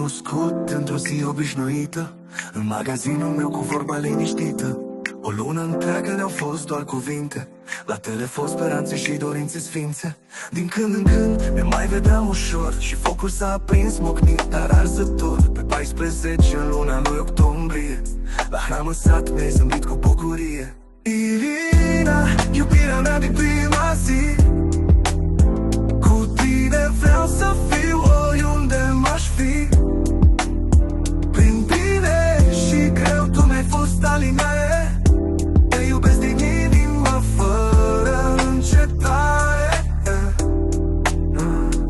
cunoscut într-o zi obișnuită, în magazinul meu cu vorba liniștită. O lună întreagă ne-au fost doar cuvinte, la telefon speranțe și dorințe sfințe. Din când în când ne mai vedeam ușor și focul s-a aprins mocnit, dar arzător. Pe 14 în luna lui octombrie, la hramă sat mi-ai zâmbit cu bucurie. Irina, iubirea mea din prima zi, cu tine vreau să fiu oriunde m-aș fi. Prin bine și greu tu mi-ai fost alinare, te iubesc din inimă fără încetare.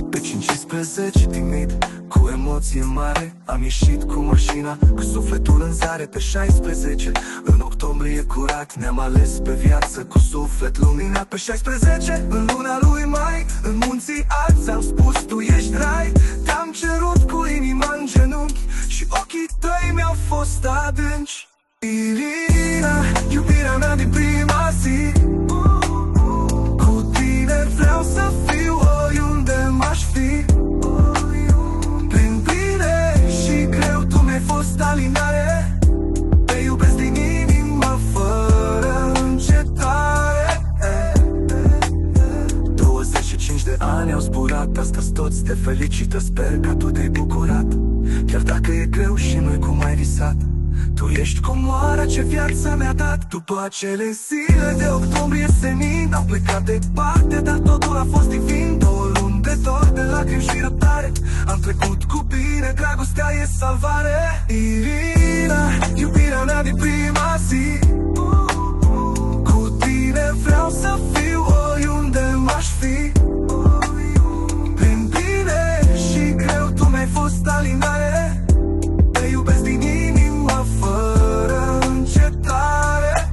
Pe 15 timid, cu emoție mare, am ieșit cu mașina, cu sufletul în zare. Pe 16, în octombrie curat, ne-am ales pe viață, cu suflet luminat. Pe 16, în luna lui mai, în munții alți, am spus tu ești rai. Te-am cerut cu inima în genunchi și ochii tăi mi-au fost adânci. Irina, iubirea mea din prima zi, cu tine vreau să fiu oriunde m-aș fi. Prin bine și greu tu mi-ai fost alinare, te iubesc din inimă fără încetare. 25 de ani au zburat, astăzi toți te felicită, sper că tu te-ai bucurat. Chiar dacă e greu și nu-i cum ai visat, tu ești comoara ce viața mi-a dat. După acele zile de octombrie senin, am plecat departe, dar totul a fost divin. 2 luni de dor, de lacrimi și răbdare, am trecut cu bine, dragostea e salvare. Irina, iubirea mea din prima zi, cu tine vreau să fiu oriunde m-aș fi. Prin bine și greu tu mi-ai fost alinare, te iubesc din inimă fără încetare.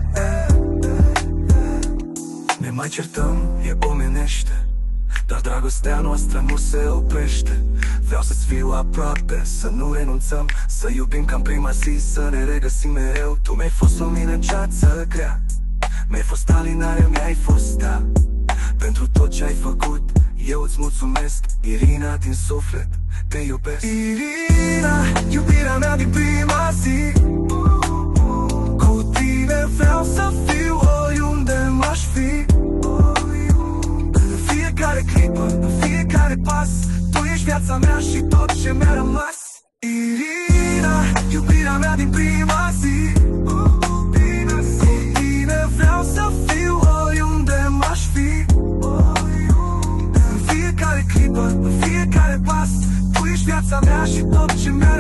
Ne mai certăm, e omenește, dar dragostea noastră nu se oprește. Vreau să-ți fiu aproape, să nu renunțăm, să iubim ca în prima zi, să ne regăsim mereu. Tu mi-ai fost lumină în ceață grea, mi-ai fost alinare, mi-ai fost da. Pentru tot ce ai făcut, eu îți mulțumesc. Irina, din suflet, te iubesc. Irina, iubirea mea din prima zi, cu tine vreau să fiu oriunde m-aș fi. În fiecare clipă, în fiecare pas, tu ești viața mea și tot ce mi-a rămas. Irina, iubirea mea din prima zi, cu tine vreau să fiu oriunde m-aș fi. În fiecare clipă, în fiecare pas, tu ești viața mea și tot ce mi-a